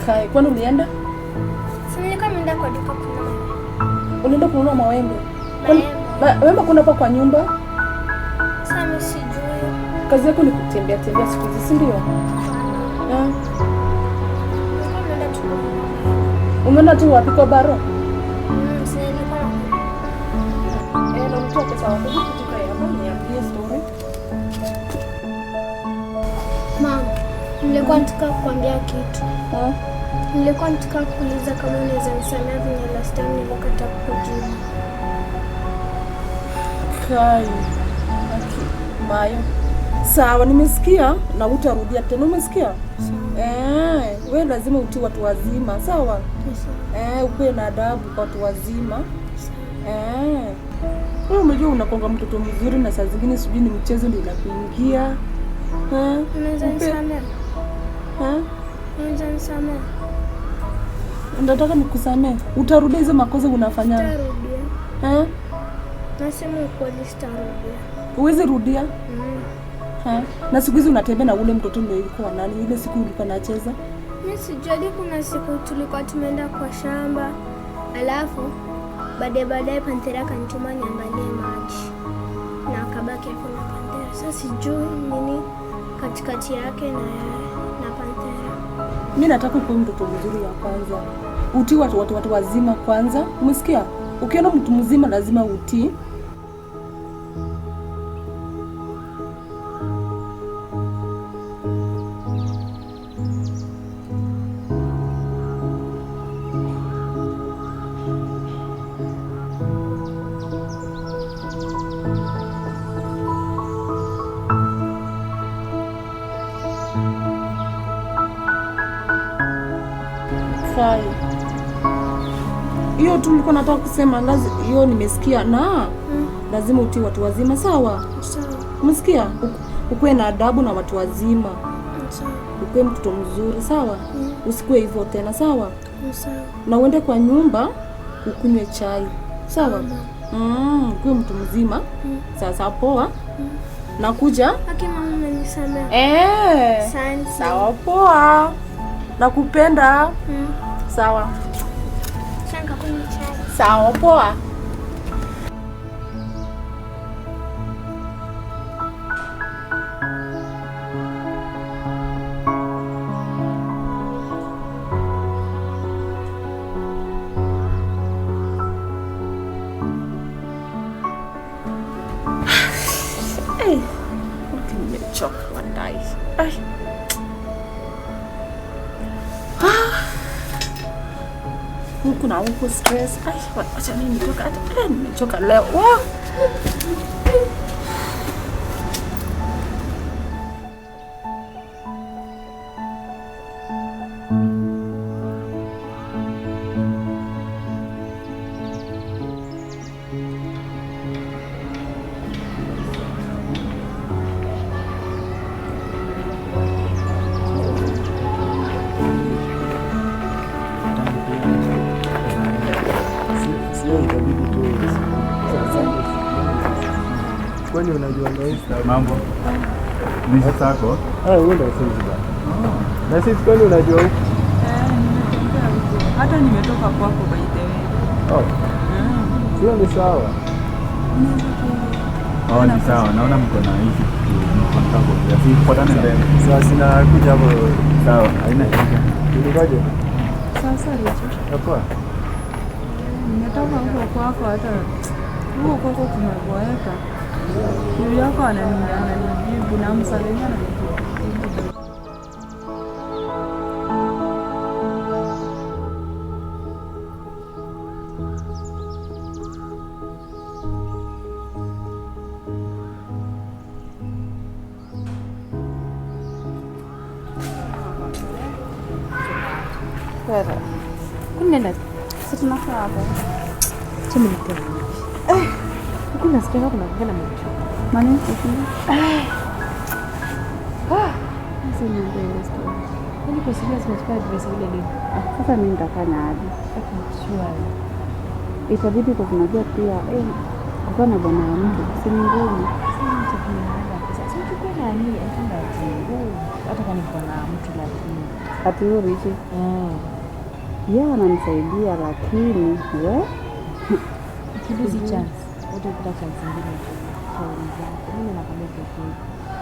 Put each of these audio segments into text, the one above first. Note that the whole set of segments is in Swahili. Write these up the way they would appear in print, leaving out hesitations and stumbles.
Kai, kwani ulienda? Si nilikuwa nimeenda kwa duka kununua. Ulienda kununua mawembe? Wembe kuna hapa kwa nyumba? Sasa mimi sijui. Kazi yako ni kutembea tembea siku hizi, si ndio? Umeenda tu wapi kwa baro? Si nilikuwa na mtu pesa wako kutoka hapa niambie story. Mama, nilikuwa nataka kukuambia kitu. Nilikuwa nataka kuuliza kama unaweza nisamehe venye last time nilikataa kukujibu. Kai. Mayo. Sawa, nimesikia na utarudia tena, umesikia? Wewe lazima utii watu wazima, sawa? Uwe na adabu kwa watu wazima. Wewe umejua unakonga mtoto mzuri na saa zingine sijui ni mchezo ndio inakuingia. Unaweza nisamehe? Unaweza nisamehe? Unataka nikusamehe? Utarudia hizo makosa unafanya? Utarudia. Nasema ukweli sitarudia. Uweze rudia? Na siku hizi unatembea na ule mtoto ndio ilikuwa nani? Ile siku ulikuwa unacheza? Mimi sijui, kuna siku tulikuwa tumeenda kwa shamba. Alafu baadaye Pantera kanituma niangalie maji. Na akabaki hapo na Pantera. Sasa sijui nini katikati yake na Pantera. Mimi nataka kuwa mtoto mzuri ya kwanza. Utii watu wazima kwanza. Umesikia? Ukiona mtu mzima lazima utii. Hiyo tu nilikuwa nataka kusema, hiyo nimesikia na lazima utii watu wazima, sawa? Sawa. Umesikia? Ukuwe na adabu na watu wazima. Sawa. Ukuwe mtoto mzuri, sawa? Usikuwe hivyo tena, sawa? Sawa. Na uende kwa nyumba ukunywe chai, sawa? Ukuwe mtu mzima. Sasa poa. Nakuja. Aki mama umenisamehe. Asante. Sawa poa. Nakupenda. Sawa. Shanga kunywa chai. Sawa poa. Nimechoka wadai. Huku na huku stress. Acha mimi nitoka hata nimechoka leo. Kwani unajua ndio mambo? Ni sako? Wewe ndio sisi bwana. Na sisi kwani unajua huko? Nimetembea huko. Hata nimetoka kwako by the way. Sio ni sawa. Ni sawa. Naona mko na hizi mkontango. Basi fuatane mbele. Sasa sina kuja hapo. Sawa, haina shida. Ulikoje? Sasa Richie. Hapa. Nimetoka huko kwako, hata huko kwako kumeboeka. Bibi yako ananijibu na msalimia na Kunenda sasa tunakaa hapa. Chemi nitoka. Huko nasikia kuna ngana mcho. Mani ushindi. Sasa ni ndio story. Ni kwa sababu tunachukua address ile leo. Sasa mimi nitafanya aje? Sure. Itabidi kwa kunajua pia kwa na bwana mtu si ngumu. Sasa chukua nani atenda jingu hata kama niko na mtu lakini Ati huyo Richie. Yeye ananisaidia lakini kiduzi chance. Wote kupata chance nyingine kwa wenzako. Mimi nakwambia kweli.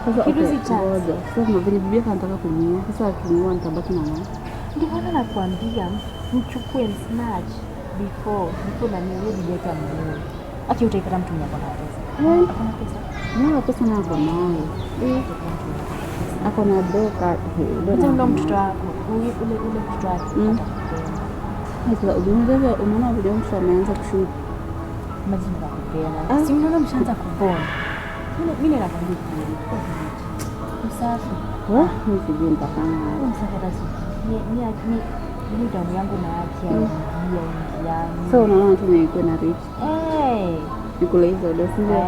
Sasa Kiduzi chance. Sasa mwenye bibi yake anataka kunioa. Sasa akinioa nitabaki na nani? Ndio maana nakwambia mchukue snatch before na niwe bibi yake mwenyewe. Acha utaipata mtu mwenye akona pesa. Akona pesa. Mimi pesa na hapo nayo. Akona doka. Ndio mtoto wako. Ule mtoto wako. Sasa unaona video mtu ameanza kushoot. Majini ya kupenda. Si unaona mshaanza kupona. Mimi nakwambia kweli. Msafi. Mimi sijui nitakana. Msafi basi. Ni damu yangu na haki ya so unaona tu niko na Richie. Nikula hizo dosi ndio.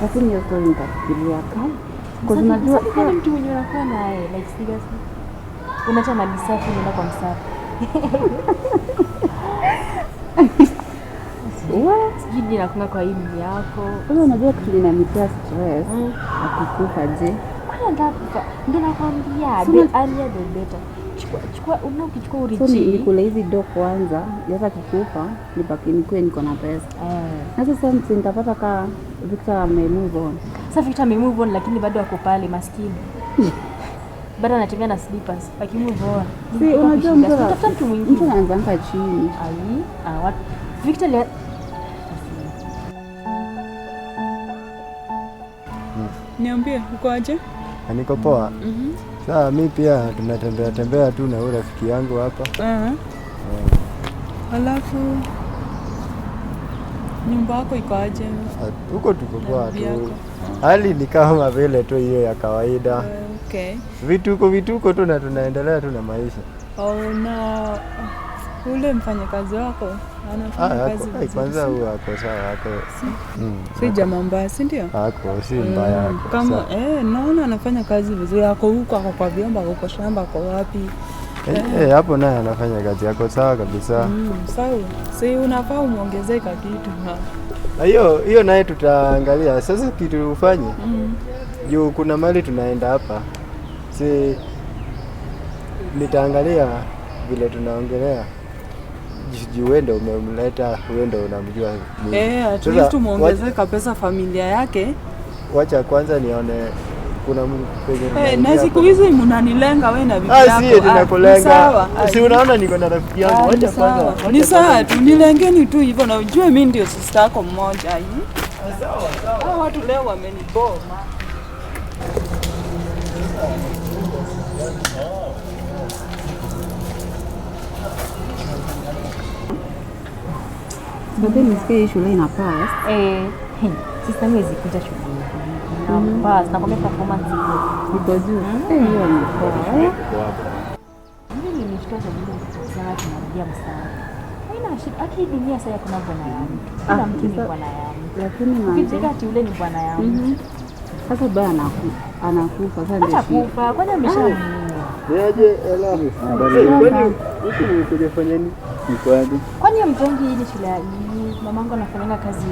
Lakini hiyo story nitafikiria kama. Kwa sababu unajua kama mtu mwenye anakuwa naye like seriously. Unaacha na msafi unaenda kwa msafi. Sijui nakunga kwa hii mwili yako. Wewe unajua kitu kinanipa stress. Akikufa je? Kwani ndakufa? Ndio nakwambia earlier the better. Chukua ukichukua Richie. So nikula hizi do kwanza, hata kikufa nibaki niko niko na pesa. Na sasa nitapata ka Victor ame move on. Sasa Victor ame move on lakini bado ako pale maskini. Bado anatembea na slippers. Akimove on. Si unajua mtu mwingine anaanza chini. What Victor Niambie, uko aje? Niko poa. Sasa mimi pia tunatembea tu na yule rafiki yangu hapa. Alafu nyumba yako iko aje? Huko tuko poa tu. Hali ni kama vile tu hiyo ya kawaida. Okay. Vituko tu na tunaendelea tu na maisha. Na ule mfanyakazi wako anafanya kazi vizuri. Kwanza huyo ako sawa ako. Si jamaa mbaya, si ndio? Ako si mbaya. Kama naona anafanya kazi vizuri. Ako huko, ako kwa vyombo, ako kwa shamba, ako wapi? Hapo naye anafanya kazi yako sawa kabisa. Sawa. Si unafaa umuongezee kitu. Hiyo naye tutaangalia. Sasa kitu ufanye. Juu kuna mali tunaenda hapa. Si nitaangalia vile tunaongelea. Uende umemleta, uende unamjua. At least muongezee pesa familia yake. Wacha kwanza nione kuna penye. Na siku hizi mnanilenga wewe na bibi yako. Si tunakulenga. Si unaona niko na rafiki yangu. Wacha kwanza. Ni sawa tu, nilengeni tu hivyo na ujue mimi ndio sister yako mmoja hii. Sawa. Watu leo wameniboma. Bado nisikie shule ina pass. Sister mwezi kuja shule. Pass na kwa performance iko juu. Hiyo ni poa. Mimi nimeshika sababu sana tunarudia msaada. Haina shida. Haki dunia sasa kuna bwana yangu. Kila mtu ni bwana yangu. Lakini ukitaka ati ule ni bwana yangu. Sasa bwana anakufa sasa ndio. Atakufa kwani ameshamuua. Niaje alafu. Kwani huku mkuja fanya nini? Niko aje? Kwani mtongi hii ni shule ya mamangu anafanya kazi.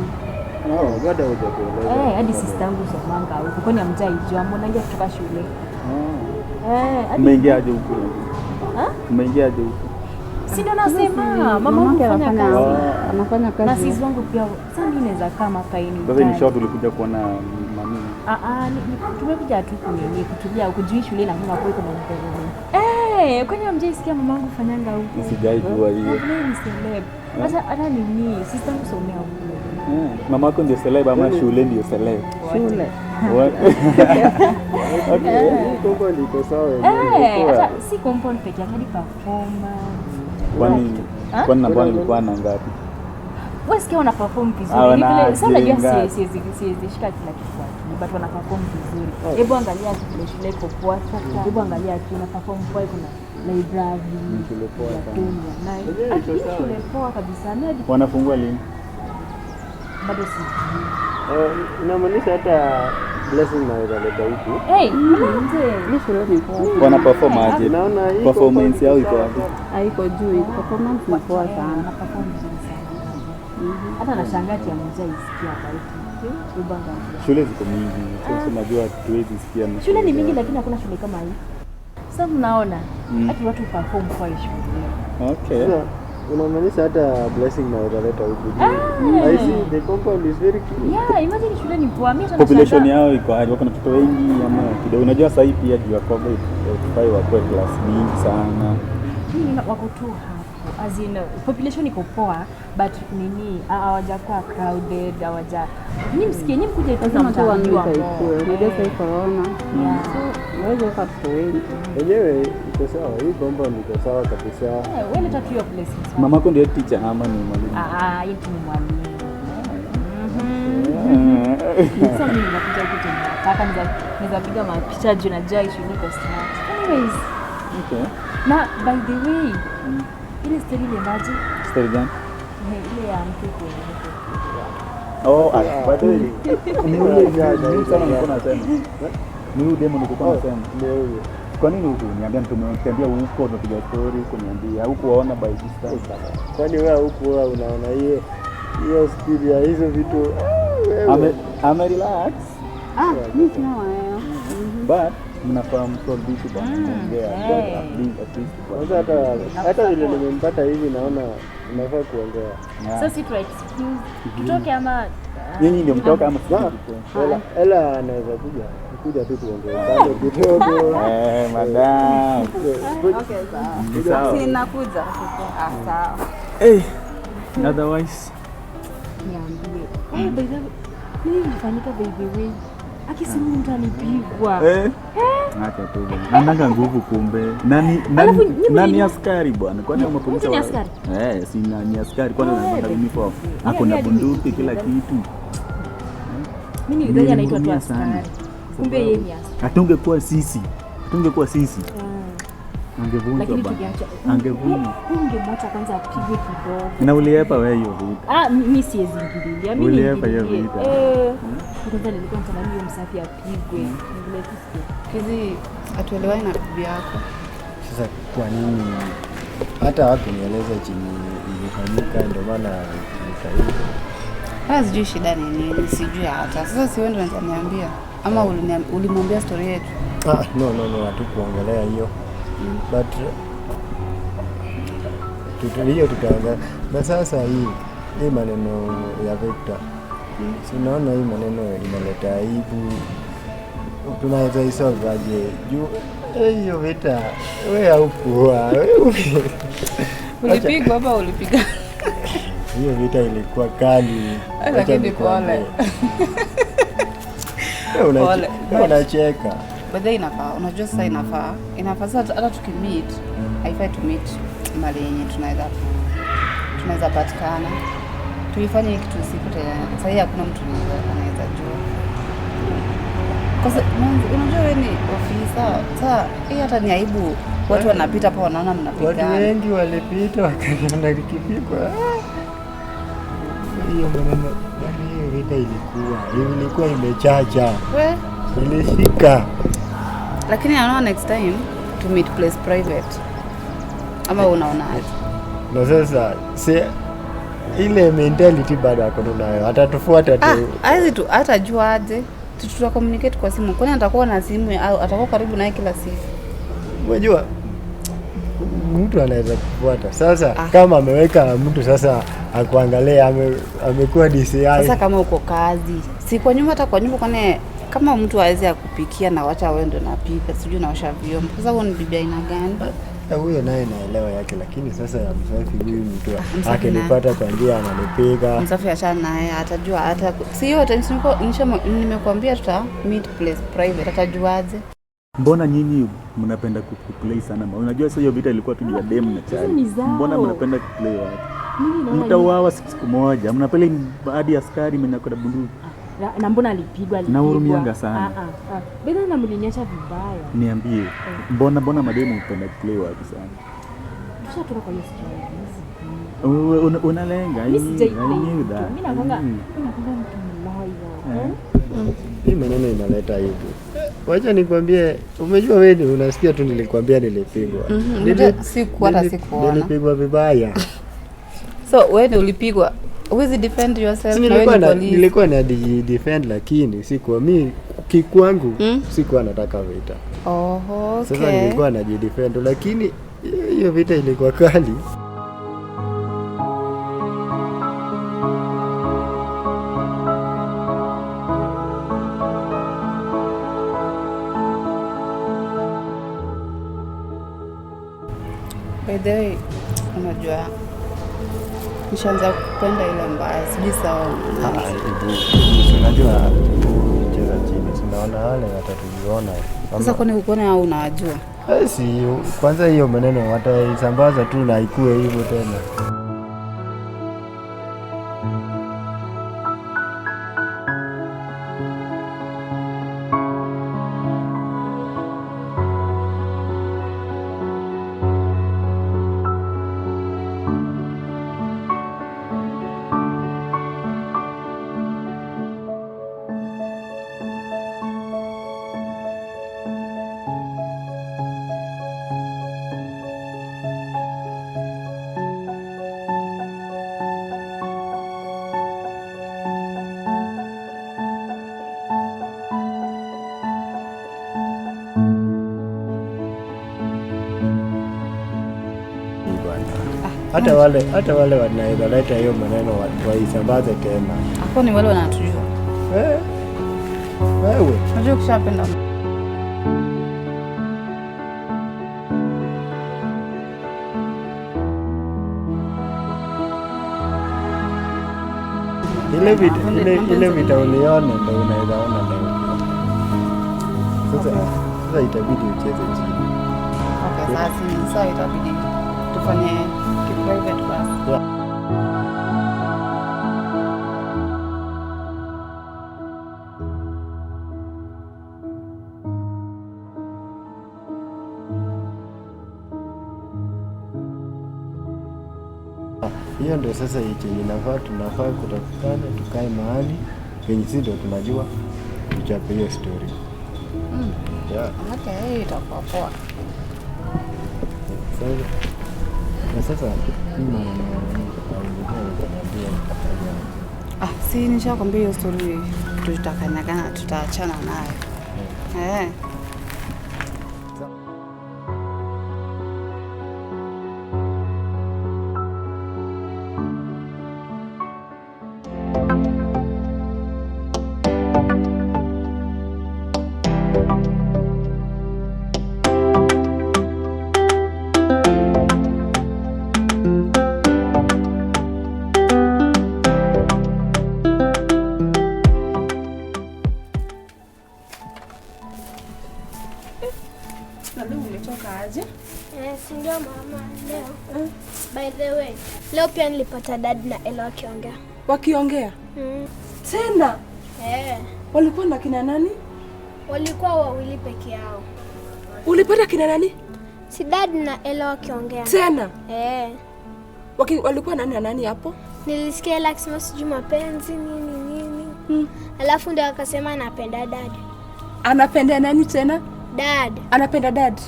Bado hujakuelewa. Hadi sister yangu somanga huko. Kwani amjaijua mbona nje kutoka shule? Umeingiaje huko? Umeingiaje huko? Si ndo nasema mamangu anafanya kazi. Na sisi wangu pia sasa mimi naweza kama hapa hivi. Sasa ni short ulikuja kuona mami. Tumekuja tu kutulia kujui shule inafunga kwa kuna mpenzi. Kwani amjaisikia mamangu fanyanga huko? Sijaijua hiyo. Ni celeb. Hata nini sister yangu somea huko. Mama yako ndio celeb ama shule ndio celeb? Shule. Compound iko sawa. Hata si compound pekee yake ni performance. Kwani namba ilikuwa na ngapi? Wewe sikia una perform vizuri. Vile sasa unajua siwezi shika kila kitu. But wana perform vizuri. Hebu angalia shule shule iko poa sasa. Hebu angalia tu na perform poa kuna library. Shule poa sana. Shule poa kabisa. Wanafungua lini? Bado sijui. Inamaanisha hata blessing na inaleta huku. Ni shule ni poa. Wana perform aje? Naona hii performance yao iko wapi? Haiko juu, performance ni poa sana. Na perform vizuri sana. Hata nashangaa tia mmoja isikia hapa hivi. Shule ziko mingi. Sasa unajua tuwezi sikia. Shule ni mingi lakini hakuna shule kama hii. Sasa mnaona hata watu perform kwa shule. Okay. Unamaanisha hata blessing na utaleta huku. I see the compound is very clean. Yeah, imagine shule ni poa. Mimi population yao iko aje? Wako na watoto wengi ama kidogo? Unajua sasa hivi pia juu ya COVID tufai wako class mingi sana. Mimi wako tu hapo. As in population iko poa but nini hawajakuwa crowded, hawaja. Nyinyi msikie, nyinyi mkuje tu mtamjua. Ndio sasa corona. Wewe kwa wengi. Wenyewe iko sawa. Hii compound iko sawa kabisa. Wewe ni tatu your place. Mamako ndio teacher ama ni mwalimu? Hii ni mwalimu. Sasa mimi nakuja kutembea. Nataka niza piga mapicha juu na Joy shule kwa smart. Anyways. Okay. Na by the way, ile story ile maji. Story gani? Ile ya mtu kwa. By the way. Ni ule jaji sana niko nasema. Ni ule demo niko nasema. Ndio huyo. Kwa nini huko niambia mtumetembea huko tunapiga story huko niambia huko waona by this time. Kwani wewe huko unaona hiyo speed ya hizo vitu ame relax. Mimi sina wao. But mnafahamu kwa vitu kwa kuongea. Kwanza hata vile nimempata hivi naona unafaa kuongea. So si tu excuse. Tutoke ama nyinyi ndio mtoka ama sisi? Ela anaweza kuja tu tuongee bado kidogo. Madam. Okay, sawa. Sina kuja. Sawa. Otherwise niambie. By the way, nini ilifanyika by the way? Akisimu mtu anipigwa. Acha tu. Ananga nguvu kumbe. Nani askari bwana? Kwani kama polisi ni askari? Si ni askari kwani anataka uniform. Ako na bunduki kila kitu. Mimi nilidhani anaitwa tu askari. Kumbe yeye ni askari. Hatungekuwa sisi. Angevunja lakini bwana. tukiacha Angevunja. Ungemwacha kwanza apigwe kidogo. Na uliepa wewe hiyo vita. Mimi siwezi ngililia. Mimi uliepa hiyo vita. Kwanza nilikuwa natamani msafi apigwe. Vile kisi. Kizi atuelewani na bibi yako. Sasa kwa nini hata wapi nieleza chini ilifanyika ndio maana nikaidi. Hata sijui shida ni nini, sijui hata. Sasa si wewe ndio unaniambia ama ulimwambia story yetu? No, hatukuongelea hiyo. But tutaangalia. Na sasa hii maneno ya Victor. Si unaona hii maneno inaleta aibu. Tunaweza isolve aje? Juu hiyo vita wewe haukuwa. Ulipigwa hapa ulipiga. Hiyo vita ilikuwa kali. Lakini pole. Unacheka. Baadaye inafaa, unajua sasa inafaa sasa hata tukimeet, haifai to meet mali yenye tunaweza patikana. Tuifanye hiki kitu siku tena. Sasa hii hakuna mtu anaweza jua. Kwa sababu unajua wewe ni ofisa. Sasa hii hata ni aibu. Watu wanapita hapa wanaona mnapigana. Watu wengi walipita wakaniona nikipigwa. Hiyo maneno, hiyo vita ilikuwa imechacha. Ilishika. Lakini naona next time to meet place private. Ama unaona aje? Na sasa ile mentality bado ako nayo. Atatufuata tu. Hizi tu atajua aje? Tuta communicate kwa simu. Kwani atakuwa na simu au atakuwa karibu naye kila siku? Unajua mtu anaweza kufuata. Sasa kama ameweka mtu sasa akuangalia amekuwa DCI. Sasa kama uko kazi, si kwa nyumba hata kwa nyumba kwani kama mtu aweze akupikia na wacha wewe ndo napika, sijui naosha vyombo. Sasa huo ni bibi aina gani? Huyo naye naelewa yake, lakini sasa ya msafi huyu mtu akinipata kwa njia ananipiga. Msafi achana naye, atajua hata si yote nimekuambia tuta meet place private, atajuaje? Mbona nyinyi mnapenda kuplay sana? Unajua sasa hiyo vita ilikuwa tu ya dem na chali. Mbona mnapenda kuplay wapi? Mtauawa siku moja. Mnapele hadi askari mnakwenda bunduki. Na mbona alipigwa? Na hurumianga sana. Bado na mliniacha vibaya. Niambie, mbona mademu hupenda kuplay wapi sana? Tushatoka kwa hiyo story. Unalenga hii. Mimi nakwanga mtu mmoja. Hii maneno inaleta hivi. Wacha nikwambie, umejua wewe unasikia tu nilikwambia nilipigwa. Sikuona. Nilipigwa vibaya. So wewe ulipigwa Huwezi defend yourself. Nilikuwa na defend lakini sikuwa mimi kikwangu sikuwa nataka vita. Okay. Sasa nilikuwa najidefend lakini hiyo vita ilikuwa kali. By the way, unajua nishaanza kupenda ile mbaya, sijui sawa. Unajua cheza chini, tunaona wale watatujiona. Sasa kwani ukiona au unajua? Si kwanza hiyo maneno wataisambaza tu na ikue hivyo tena. Hata wale wanaweza leta hiyo maneno waisambaze tena. Hapo ni wale wanatujua. Wewe unajua kushapenda ile vita uliona ndio unaweza ona leo. Sasa itabidi ucheze chini. Okay, sasa itabidi tufanye private class. Yeah. Hiyo ndio sasa tunafaa kutakutana, tukae mahali penye sisi ndio tunajua tuchape hiyo story. Yeah. Hata hiyo itakuwa poa. Sasa si nishakwambia hiyo story tutakanyagana, tutaachana naye. Si ndio mama leo. By the way, leo pia nilipata dad na Ella wakiongea. Wakiongea? Tena? Walikuwa na kina nani? Walikuwa wawili peke yao. Ulipata kina nani? Si dad na Ella wakiongea. Tena? Walikuwa nani na nani hapo? Nilisikia Ella akisema sijui mapenzi nini. Alafu ndio akasema anapenda dad. Anapenda nani tena? Dad. Anapenda dad?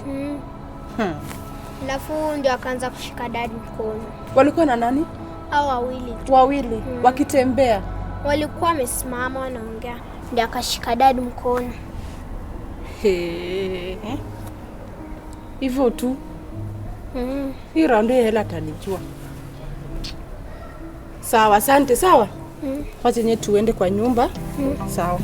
Alafu ndio akaanza kushika dad mkono. Walikuwa na nani? Hao wawili. Wawili wakitembea. Walikuwa wamesimama wanaongea. Ndio akashika dad mkono. Hivyo tu. Hii round Ella atanijua. Sawa, asante. Sawa. Wacha nye tuende kwa nyumba. Sawa.